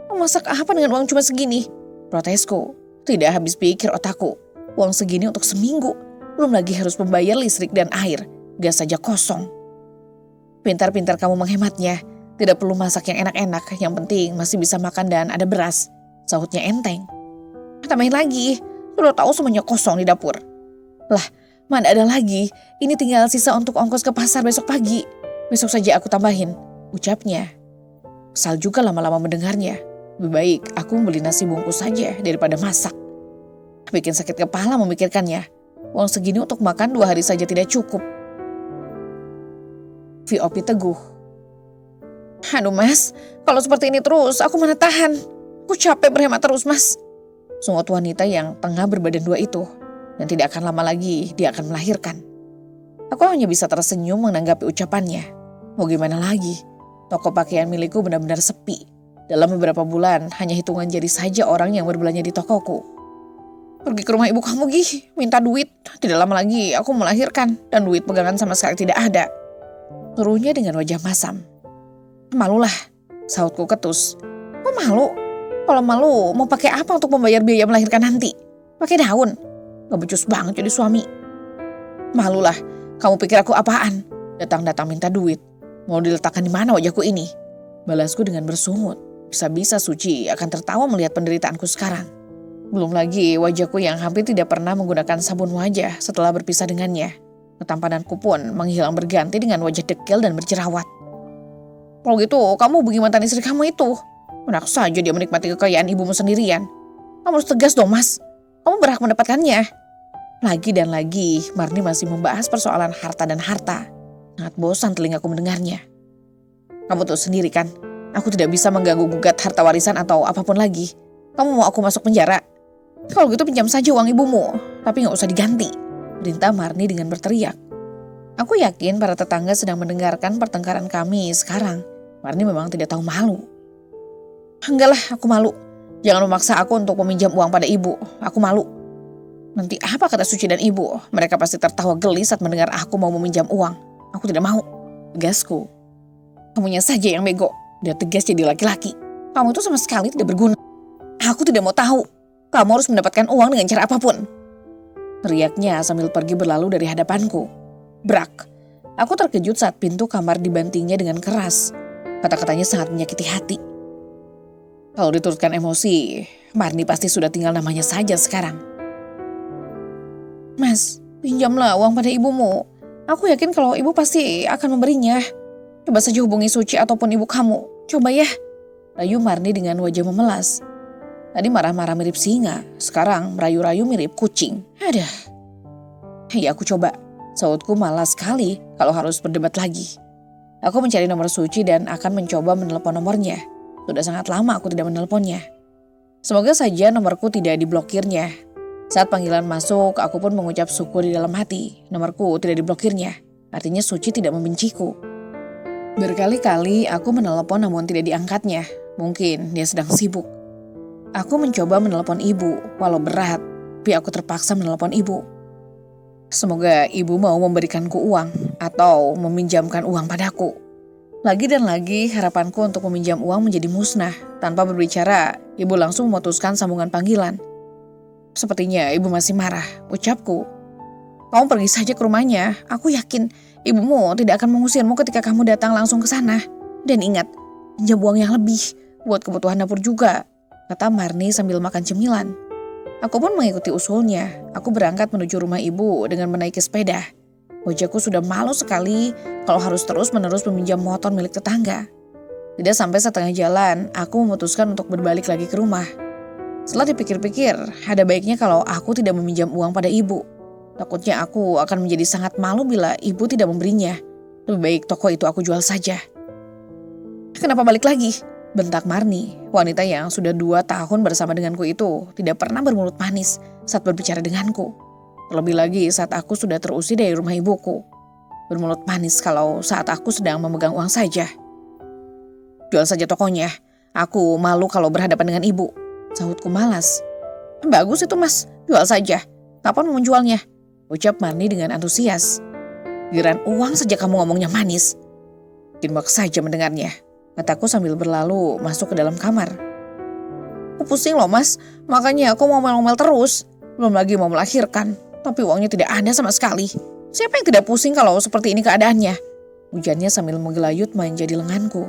Mau masak apa dengan uang cuma segini? Protesku. Tidak habis pikir otakku. Uang segini untuk seminggu. Belum lagi harus membayar listrik dan air. Gas saja kosong. Pintar-pintar kamu menghematnya. Tidak perlu masak yang enak-enak. Yang penting masih bisa makan dan ada beras. Sahutnya enteng. Tambahin lagi. Sudah tahu semuanya kosong di dapur. Lah, mana ada lagi. Ini tinggal sisa untuk ongkos ke pasar besok pagi. Besok saja aku tambahin. Ucapnya. Kesal juga lama-lama mendengarnya. Lebih baik aku membeli nasi bungkus saja daripada masak. Bikin sakit kepala memikirkannya. Uang segini untuk makan 2 hari saja tidak cukup. VOP Teguh. Aduh Mas, kalau seperti ini terus aku mana tahan. Aku capek berhemat terus Mas. Sungut wanita yang tengah berbadan 2 itu. Dan tidak akan lama lagi dia akan melahirkan. Aku hanya bisa tersenyum menanggapi ucapannya. Mau gimana lagi? Toko pakaian milikku benar-benar sepi. Dalam beberapa bulan hanya hitungan jari saja orang yang berbelanja di tokoku. Pergi ke rumah ibu kamu Gih, minta duit. Tidak lama lagi aku melahirkan dan duit pegangan sama sekali tidak ada. Suruhnya dengan wajah masam. Malulah, sahutku ketus. Kok malu? Kalau malu mau pakai apa untuk membayar biaya melahirkan nanti? Pakai daun? Gak becus banget jadi suami. Malulah, kamu pikir aku apaan? Datang-datang minta duit. Mau diletakkan di mana wajahku ini? Balasku dengan bersungut. Bisa-bisa Suci akan tertawa melihat penderitaanku sekarang. Belum lagi wajahku yang hampir tidak pernah menggunakan sabun wajah setelah berpisah dengannya. Ketampananku pun menghilang berganti dengan wajah dekil dan berjerawat. Kalau gitu, kamu hubungi mantan istri kamu itu. Enak saja dia menikmati kekayaan ibumu sendirian. Kamu harus tegas dong Mas. Kamu berhak mendapatkannya. Lagi dan lagi, Marni masih membahas persoalan harta dan harta. Sangat bosan telingaku mendengarnya. Kamu tahu sendiri kan, aku tidak bisa mengganggu-gugat harta warisan atau apapun lagi. Kamu mau aku masuk penjara? Kalau gitu pinjam saja uang ibumu, tapi gak usah diganti. Perintah Marni dengan berteriak. Aku yakin para tetangga sedang mendengarkan pertengkaran kami sekarang. Marni memang tidak tahu malu. Enggak lah, aku malu. Jangan memaksa aku untuk meminjam uang pada ibu. Aku malu. Nanti apa kata Suci dan ibu? Mereka pasti tertawa geli saat mendengar aku mau meminjam uang. Aku tidak mau. Tegasku. Kamunya saja yang bego. Dia tegas jadi laki-laki. Kamu itu sama sekali tidak berguna. Aku tidak mau tahu. Kamu harus mendapatkan uang dengan cara apapun. Teriaknya sambil pergi berlalu dari hadapanku. Brak. Aku terkejut saat pintu kamar dibantingnya dengan keras. Kata-katanya sangat menyakiti hati. Kalau diturutkan emosi, Marni pasti sudah tinggal namanya saja sekarang. Mas, pinjamlah uang pada ibumu. Aku yakin kalau ibu pasti akan memberinya. Coba saja hubungi Suci ataupun ibu kamu. Coba ya. Rayu Marni dengan wajah memelas. Tadi marah-marah mirip singa, sekarang merayu-rayu mirip kucing. Aduh. Ya aku coba. Sautku malas sekali kalau harus berdebat lagi. Aku mencari nomor Suci dan akan mencoba menelepon nomornya. Sudah sangat lama aku tidak menelponnya. Semoga saja nomorku tidak diblokirnya. Saat panggilan masuk, aku pun mengucap syukur di dalam hati. Nomorku tidak diblokirnya. Artinya Suci tidak membenciku. Berkali-kali aku menelepon namun tidak diangkatnya. Mungkin dia sedang sibuk. Aku mencoba menelepon ibu, walau berat, tapi aku terpaksa menelepon ibu. Semoga ibu mau memberikanku uang atau meminjamkan uang padaku. Lagi dan lagi harapanku untuk meminjam uang menjadi musnah. Tanpa berbicara, ibu langsung memutuskan sambungan panggilan. Sepertinya ibu masih marah, ucapku. Kamu pergi saja ke rumahnya, aku yakin Ibumu tidak akan mengusirmu ketika kamu datang langsung ke sana. Dan ingat, pinjam uang yang lebih buat kebutuhan dapur juga, kata Marni sambil makan cemilan. Aku pun mengikuti usulnya. Aku berangkat menuju rumah ibu dengan menaiki sepeda. Wajahku sudah malu sekali kalau harus terus-menerus meminjam motor milik tetangga. Tidak sampai setengah jalan, aku memutuskan untuk berbalik lagi ke rumah. Setelah dipikir-pikir, ada baiknya kalau aku tidak meminjam uang pada ibu. Takutnya aku akan menjadi sangat malu bila ibu tidak memberinya. Lebih baik toko itu aku jual saja. Kenapa balik lagi? Bentak Marni. Wanita yang sudah 2 tahun bersama denganku itu tidak pernah bermulut manis saat berbicara denganku. Terlebih lagi saat aku sudah terusir dari rumah ibuku. Bermulut manis kalau saat aku sedang memegang uang saja. Jual saja tokonya. Aku malu kalau berhadapan dengan ibu. Sahutku malas. Bagus itu mas, jual saja. Kapan mau menjualnya? Ucap Marni dengan antusias. Giliran uang saja kamu ngomongnya manis. Bikin bak saja mendengarnya, kataku sambil berlalu masuk ke dalam kamar. Aku pusing loh mas, makanya aku mau ngomel-ngomel terus. Belum lagi mau melahirkan, tapi uangnya tidak ada sama sekali. Siapa yang tidak pusing kalau seperti ini keadaannya? Ujarnya sambil menggelayut menjadi lenganku.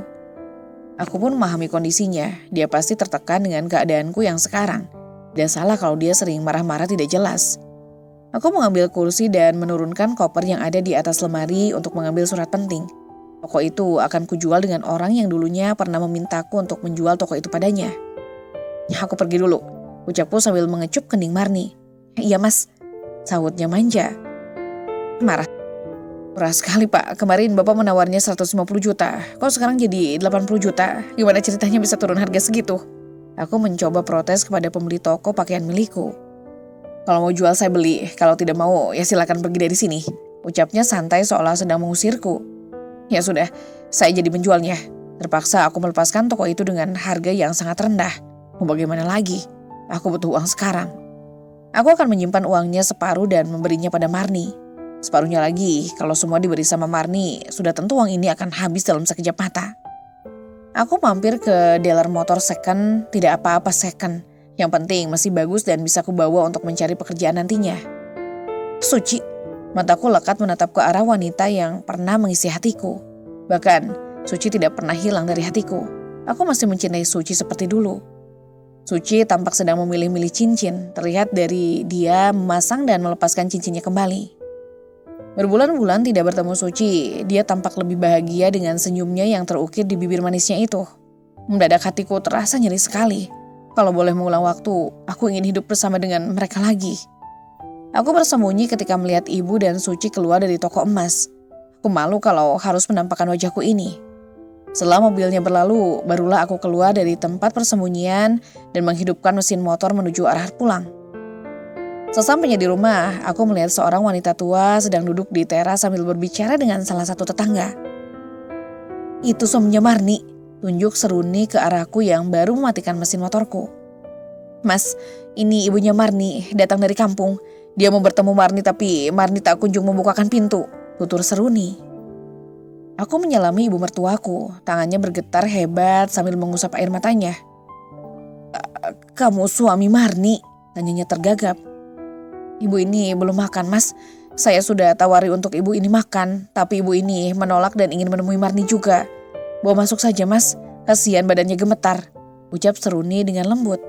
Aku pun memahami kondisinya, dia pasti tertekan dengan keadaanku yang sekarang. Tidak salah kalau dia sering marah-marah tidak jelas. Aku mengambil kursi dan menurunkan koper yang ada di atas lemari untuk mengambil surat penting. Toko itu akan kujual dengan orang yang dulunya pernah memintaku untuk menjual toko itu padanya. Aku pergi dulu, ucapku sambil mengecup kening Marni. Iya mas, sahutnya manja. Murah sekali pak, kemarin bapak menawarnya 150 juta, kok sekarang jadi 80 juta, gimana ceritanya bisa turun harga segitu? Aku mencoba protes kepada pembeli toko pakaian milikku. Kalau mau jual saya beli, kalau tidak mau ya silakan pergi dari sini. Ucapnya santai seolah sedang mengusirku. Ya sudah, saya jadi penjualnya. Terpaksa aku melepaskan toko itu dengan harga yang sangat rendah. Mau bagaimana lagi? Aku butuh uang sekarang. Aku akan menyimpan uangnya separuh dan memberinya pada Marni. Separuhnya lagi, kalau semua diberi sama Marni, sudah tentu uang ini akan habis dalam sekejap mata. Aku mampir ke dealer motor second, tidak apa-apa second. Yang penting masih bagus dan bisa kubawa untuk mencari pekerjaan nantinya. Suci, mataku lekat menatap ke arah wanita yang pernah mengisi hatiku. Bahkan, Suci tidak pernah hilang dari hatiku. Aku masih mencintai Suci seperti dulu. Suci tampak sedang memilih-milih cincin, terlihat dari dia memasang dan melepaskan cincinnya kembali. Berbulan-bulan tidak bertemu Suci, dia tampak lebih bahagia dengan senyumnya yang terukir di bibir manisnya itu. Mendadak hatiku terasa nyeri sekali. Kalau boleh mengulang waktu, aku ingin hidup bersama dengan mereka lagi. Aku bersembunyi ketika melihat ibu dan Suci keluar dari toko emas. Aku malu kalau harus menampakkan wajahku ini. Setelah mobilnya berlalu, barulah aku keluar dari tempat persembunyian dan menghidupkan mesin motor menuju arah pulang. Sesampainya di rumah, aku melihat seorang wanita tua sedang duduk di teras sambil berbicara dengan salah satu tetangga. Itu suaminya Marni, tunjuk Seruni ke arahku yang baru mematikan mesin motorku. Mas, ini ibunya Marni, datang dari kampung. Dia mau bertemu Marni tapi Marni tak kunjung membukakan pintu, tutur Seruni. Aku menyalami ibu mertuaku, tangannya bergetar hebat sambil mengusap air matanya. Kamu suami Marni? Tanyanya tergagap. Ibu ini belum makan mas, saya sudah tawari untuk ibu ini makan, tapi ibu ini menolak dan ingin menemui Marni juga. Bawa masuk saja mas, kasihan badannya gemetar, ucap Seruni dengan lembut.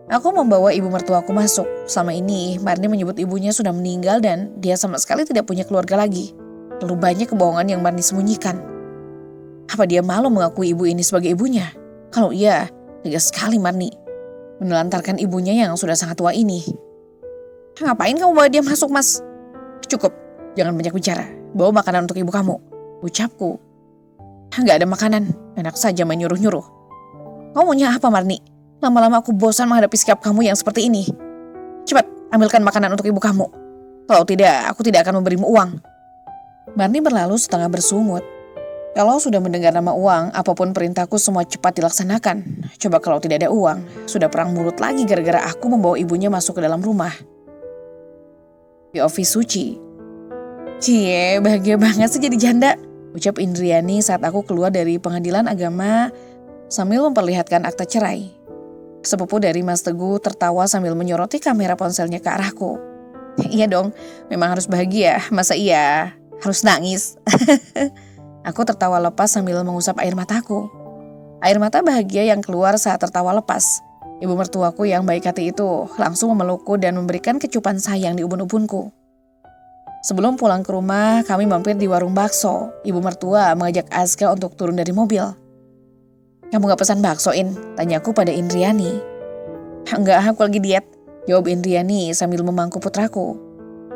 Aku membawa ibu mertuaku masuk. Selama ini Marni menyebut ibunya sudah meninggal dan dia sama sekali tidak punya keluarga lagi. Terlalu banyak kebohongan yang Marni sembunyikan. Apa dia malu mengakui ibu ini sebagai ibunya? Kalau iya, tegas sekali Marni menelantarkan ibunya yang sudah sangat tua ini. Ngapain kamu bawa dia masuk mas? Cukup, jangan banyak bicara. Bawa makanan untuk ibu kamu, ucapku. Gak ada makanan, enak saja main nyuruh-nyuruh. Kamu maunya apa Marni? Lama-lama aku bosan menghadapi sikap kamu yang seperti ini. Cepat, ambilkan makanan untuk ibu kamu. Kalau tidak, aku tidak akan memberimu uang. Marni berlalu setengah bersungut. Kalau sudah mendengar nama uang, apapun perintahku semua cepat dilaksanakan. Coba kalau tidak ada uang, sudah perang mulut lagi gara-gara aku membawa ibunya masuk ke dalam rumah. Di office Suci. Cie, bahagia banget sih jadi janda, ucap Indriani saat aku keluar dari pengadilan agama sambil memperlihatkan akta cerai. Sepupu dari Mas Teguh tertawa sambil menyoroti kamera ponselnya ke arahku. Iya dong, memang harus bahagia, masa iya Harus nangis. Aku tertawa lepas sambil mengusap air mataku. Air mata bahagia yang keluar saat tertawa lepas. Ibu mertuaku yang baik hati itu langsung memelukku dan memberikan kecupan sayang di ubun-ubunku. Sebelum pulang ke rumah, kami mampir di warung bakso. Ibu mertua mengajak Azka untuk turun dari mobil. "Kamu gak pesan baksoin?" tanyaku pada Indriani. "Enggak, aku lagi diet," jawab Indriani sambil memangku putraku.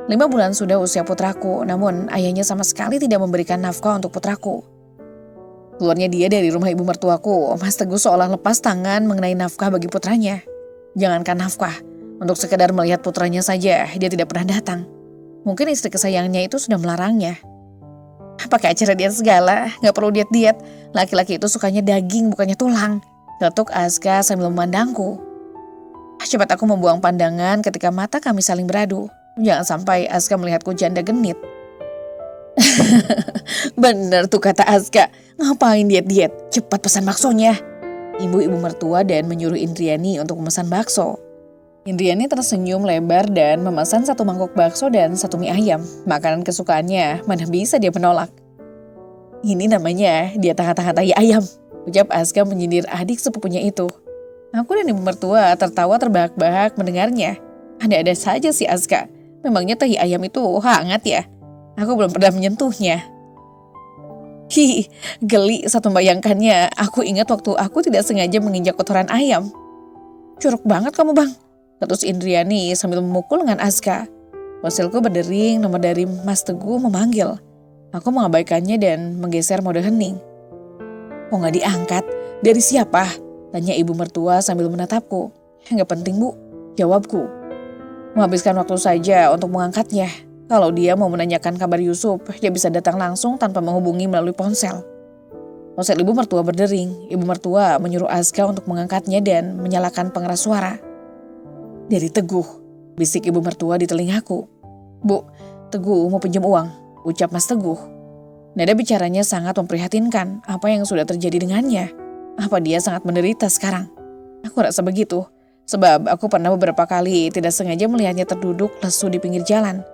5 bulan sudah usia putraku, namun ayahnya sama sekali tidak memberikan nafkah untuk putraku. Keluarnya dia dari rumah ibu mertuaku, Mas Teguh seolah lepas tangan mengenai nafkah bagi putranya. Jangankan nafkah, untuk sekedar melihat putranya saja dia tidak pernah datang. Mungkin istri kesayangannya itu sudah melarangnya. "Pakai acara diet segala, gak perlu diet-diet. Laki-laki itu sukanya daging bukannya tulang," celetuk Azka sambil memandangku. Cepat aku membuang pandangan ketika mata kami saling beradu. Jangan sampai Azka melihatku janda genit. "Bener tuh kata Azka, ngapain diet-diet? Cepat pesan baksonya," ibu mertua dan menyuruh Indriani untuk memesan bakso. Indriani tersenyum lebar dan memesan 1 mangkok bakso dan 1 mie ayam. Makanan kesukaannya, mana bisa dia menolak. "Ini namanya dia tahan-tahan tai ayam," ucap Azka menyindir adik sepupunya itu. Aku dan ibu mertua tertawa terbahak-bahak mendengarnya. Ada-ada saja si Azka. Memangnya tahi ayam itu hangat ya? Aku belum pernah menyentuhnya. Hi, geli saat membayangkannya. Aku ingat waktu aku tidak sengaja menginjak kotoran ayam. "Curug banget kamu, Bang," ketus Indriani sambil memukul lengan Azka. Ponselku berdering, nomor dari Mas Teguh memanggil. Aku mengabaikannya dan menggeser mode hening. "Kok gak diangkat? Dari siapa?" tanya ibu mertua sambil menatapku. "Nggak penting, Bu," jawabku. Menghabiskan waktu saja untuk mengangkatnya. Kalau dia mau menanyakan kabar Yusuf, dia bisa datang langsung tanpa menghubungi melalui ponsel. Ponsel ibu mertua berdering. Ibu mertua menyuruh Azka untuk mengangkatnya dan menyalakan pengeras suara. "Dari Teguh," bisik ibu mertua di telingaku. "Bu, Teguh mau pinjam uang," ucap Mas Teguh. Nada bicaranya sangat memprihatinkan. Apa yang sudah terjadi dengannya? Apa dia sangat menderita sekarang? Aku rasa begitu. Sebab aku pernah beberapa kali tidak sengaja melihatnya terduduk lesu di pinggir jalan.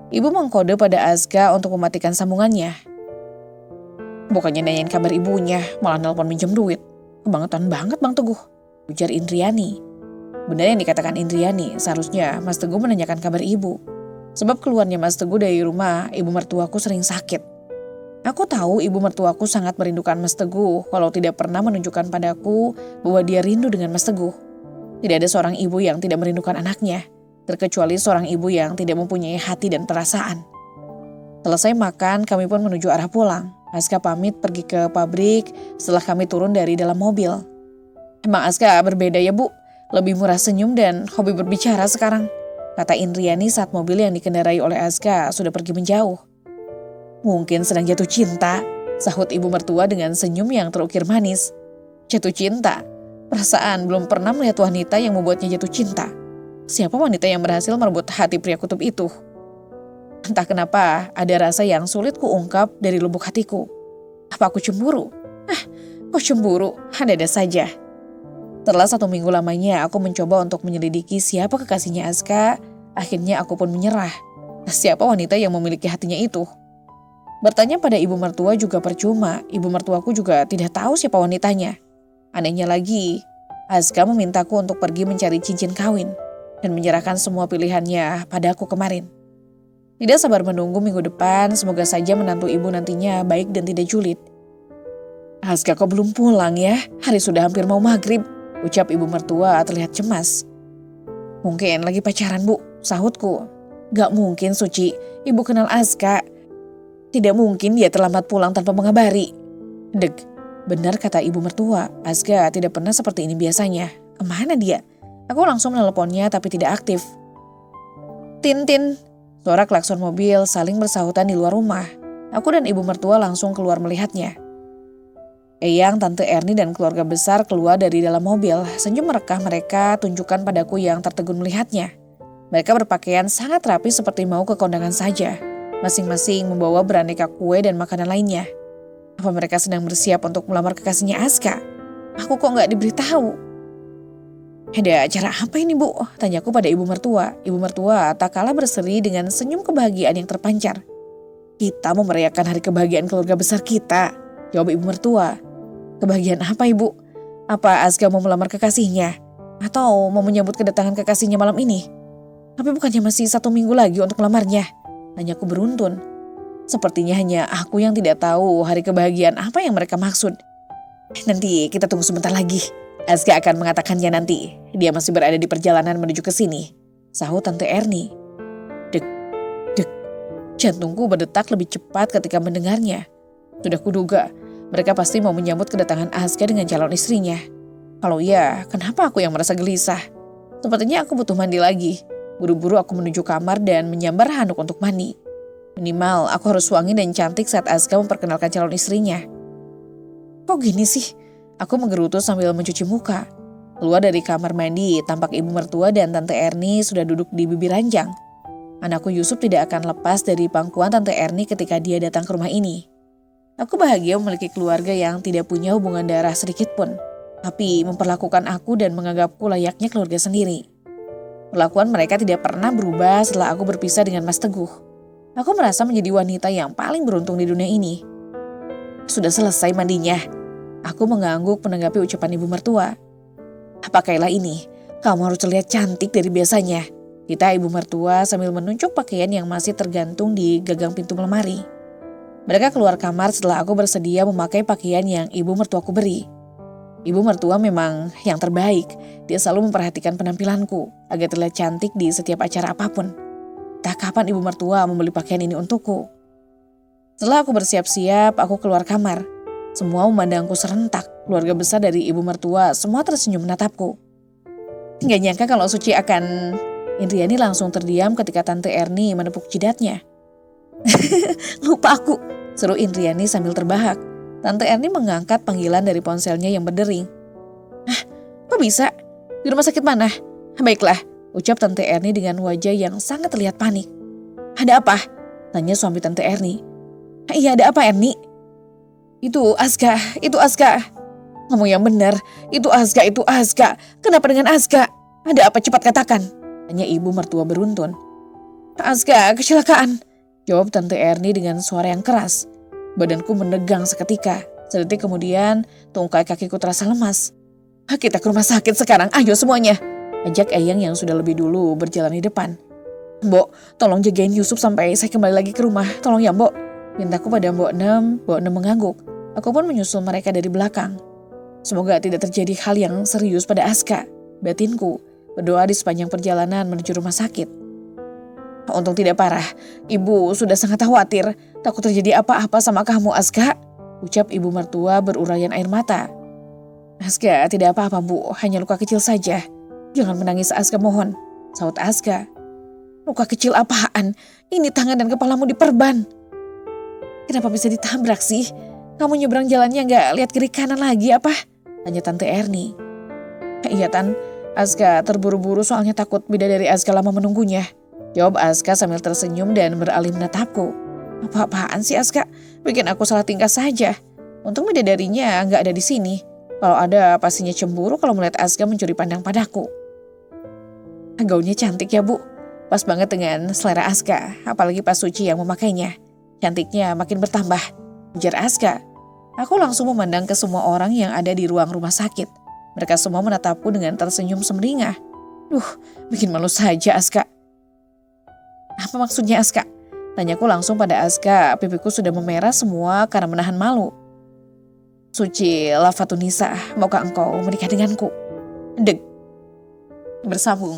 Ibu mengkode pada Azka untuk mematikan sambungannya. "Bukannya nanyain kabar ibunya, malah nelpon minjem duit. Kebangetan banget Bang Teguh," ujar Indriani. Benar yang dikatakan Indriani, seharusnya Mas Teguh menanyakan kabar ibu. Sebab keluarnya Mas Teguh dari rumah, ibu mertuaku sering sakit. Aku tahu ibu mertuaku sangat merindukan Mas Teguh, kalau tidak pernah menunjukkan padaku bahwa dia rindu dengan Mas Teguh. Tidak ada seorang ibu yang tidak merindukan anaknya, terkecuali seorang ibu yang tidak mempunyai hati dan perasaan. Selesai makan, kami pun menuju arah pulang. Azka pamit pergi ke pabrik setelah kami turun dari dalam mobil. "Emang Azka berbeda ya, Bu? Lebih murah senyum dan hobi berbicara sekarang," kata Indriani saat mobil yang dikendarai oleh Azka sudah pergi menjauh. "Mungkin sedang jatuh cinta," sahut ibu mertua dengan senyum yang terukir manis. "Jatuh cinta? Perasaan belum pernah melihat wanita yang membuatnya jatuh cinta. Siapa wanita yang berhasil merebut hati pria kutub itu?" Entah kenapa ada rasa yang sulit kuungkap dari lubuk hatiku. Apa aku cemburu? Kok cemburu? Ada-ada saja. Setelah 1 minggu lamanya aku mencoba untuk menyelidiki siapa kekasihnya Azka. Akhirnya aku pun menyerah. Siapa wanita yang memiliki hatinya itu? Bertanya pada ibu mertua juga percuma. Ibu mertuaku juga tidak tahu siapa wanitanya. Anehnya lagi, Azka memintaku untuk pergi mencari cincin kawin dan menyerahkan semua pilihannya padaku kemarin. Tidak sabar menunggu minggu depan, semoga saja menantu ibu nantinya baik dan tidak julid. "Azka kok belum pulang ya? Hari sudah hampir mau maghrib," ucap ibu mertua terlihat cemas. "Mungkin lagi pacaran, Bu," sahutku. "Gak mungkin, Suci. Ibu kenal Azka. Tidak mungkin dia terlambat pulang tanpa mengabari." Deg. Benar kata ibu mertua, Azka tidak pernah seperti ini biasanya. Kemana dia? Aku langsung menelponnya tapi tidak aktif. "Tin-tin," suara klakson mobil saling bersahutan di luar rumah. Aku dan ibu mertua langsung keluar melihatnya. Eyang, Tante Erni dan keluarga besar keluar dari dalam mobil. Senyum merekah mereka tunjukkan padaku yang tertegun melihatnya. Mereka berpakaian sangat rapi seperti mau ke kondangan saja. Masing-masing membawa beraneka kue dan makanan lainnya. Apa mereka sedang bersiap untuk melamar kekasihnya Azka? Aku kok gak diberitahu? "Ada acara apa ini, Bu?" tanyaku pada ibu mertua. Ibu mertua tak kalah berseri dengan senyum kebahagiaan yang terpancar. Kita mau merayakan hari kebahagiaan keluarga besar kita, jawab ibu mertua. Kebahagiaan apa ibu? Apa Azga mau melamar kekasihnya? Atau mau menyambut kedatangan kekasihnya malam ini? Tapi bukannya masih 1 minggu lagi untuk melamarnya? Tanyaku beruntun. Sepertinya hanya aku yang tidak tahu hari kebahagiaan apa yang mereka maksud. Nanti kita tunggu sebentar lagi. Azga akan mengatakannya nanti. Dia masih berada di perjalanan menuju ke sini, sahut Tante Erni. Dek, dek. Jantungku berdetak lebih cepat ketika mendengarnya. Sudah kuduga, mereka pasti mau menyambut kedatangan Azga dengan calon istrinya. Kalau iya, kenapa aku yang merasa gelisah? Sepertinya aku butuh mandi lagi. Buru-buru aku menuju kamar dan menyambar handuk untuk mandi. Minimal aku harus wangi dan cantik saat Azga memperkenalkan calon istrinya. Kok gini sih? Aku menggerutu sambil mencuci muka. Keluar dari kamar mandi, tampak ibu mertua dan Tante Erni sudah duduk di bibir ranjang. Anakku Yusuf tidak akan lepas dari pangkuan Tante Erni ketika dia datang ke rumah ini. Aku bahagia memiliki keluarga yang tidak punya hubungan darah sedikit pun, tapi memperlakukan aku dan menganggapku layaknya keluarga sendiri. Perlakuan mereka tidak pernah berubah setelah aku berpisah dengan Mas Teguh. Aku merasa menjadi wanita yang paling beruntung di dunia ini. Sudah selesai mandinya. Aku mengangguk menanggapi ucapan ibu mertua. Pakailah ini, kamu harus terlihat cantik dari biasanya. Kita ibu mertua sambil menunjuk pakaian yang masih tergantung di gagang pintu lemari. Mereka keluar kamar setelah aku bersedia memakai pakaian yang ibu mertuaku beri. Ibu mertua memang yang terbaik. Dia selalu memperhatikan penampilanku agar terlihat cantik di setiap acara apapun. Entah kapan ibu mertua membeli pakaian ini untukku. Setelah aku bersiap-siap, aku keluar kamar. Semua memandangku serentak. Keluarga besar dari ibu mertua semua tersenyum menatapku. Gak nyangka kalau Suci akan... Indriani langsung terdiam ketika Tante Erni menepuk jidatnya. Lupa aku, seru Indriani sambil terbahak. Tante Erni mengangkat panggilan dari ponselnya yang berdering. Kok bisa? Di rumah sakit mana? Baiklah, ucap Tante Erni dengan wajah yang sangat terlihat panik. Ada apa? Tanya suami Tante Erni. Iya, ada apa Erni? Itu Azga. Ngomong yang benar, itu Azga. Kenapa dengan Azga? Ada apa, cepat katakan? Tanya ibu mertua beruntun. Azga kecelakaan, jawab Tante Erni dengan suara yang keras. Badanku menegang seketika. Sedetik kemudian tungkai kakiku terasa lemas. Kita ke rumah sakit sekarang, ayo semuanya. Ajak Eyang yang sudah lebih dulu berjalan di depan. Mbok, tolong jagain Yusuf sampai saya kembali lagi ke rumah. Tolong ya Mbok. Mintaku pada Mbok Nem. Mbok Nem mengangguk. Aku pun menyusul mereka dari belakang. Semoga tidak terjadi hal yang serius pada Azga. Batinku berdoa di sepanjang perjalanan menuju rumah sakit. Untung tidak parah. Ibu sudah sangat khawatir. Takut terjadi apa-apa sama kamu, Azga. Ucap ibu mertua berurayan air mata. Azga, tidak apa-apa Bu. Hanya luka kecil saja. Jangan menangis Azga mohon. Sahut Azga. Luka kecil apaan? Ini tangan dan kepalamu diperban. Kenapa bisa ditabrak sih? Kamu nyebrang jalannya gak lihat kiri kanan lagi apa? Tanya Tante Erni. Iya Tan. Azga terburu-buru soalnya takut bidadari Azga lama menunggunya. Jawab Azga sambil tersenyum dan beralih menatapku. Apa-apaan sih Azga? Bikin aku salah tingkah saja. Untung bidadarinya nggak ada di sini. Kalau ada pastinya cemburu kalau melihat Azga mencuri pandang padaku. Gaunnya cantik ya Bu. Pas banget dengan selera Azga. Apalagi pas Suci yang memakainya. Cantiknya makin bertambah. Ujar Azga. Aku langsung memandang ke semua orang yang ada di ruang rumah sakit. Mereka semua menatapku dengan tersenyum semeringah. Bikin malu saja Azga. Apa maksudnya Azga? Tanyaku langsung pada Azga. Pipiku sudah memerah semua karena menahan malu. Suci Lafatunisa, maukah engkau menikah denganku? Dek. Bersambung.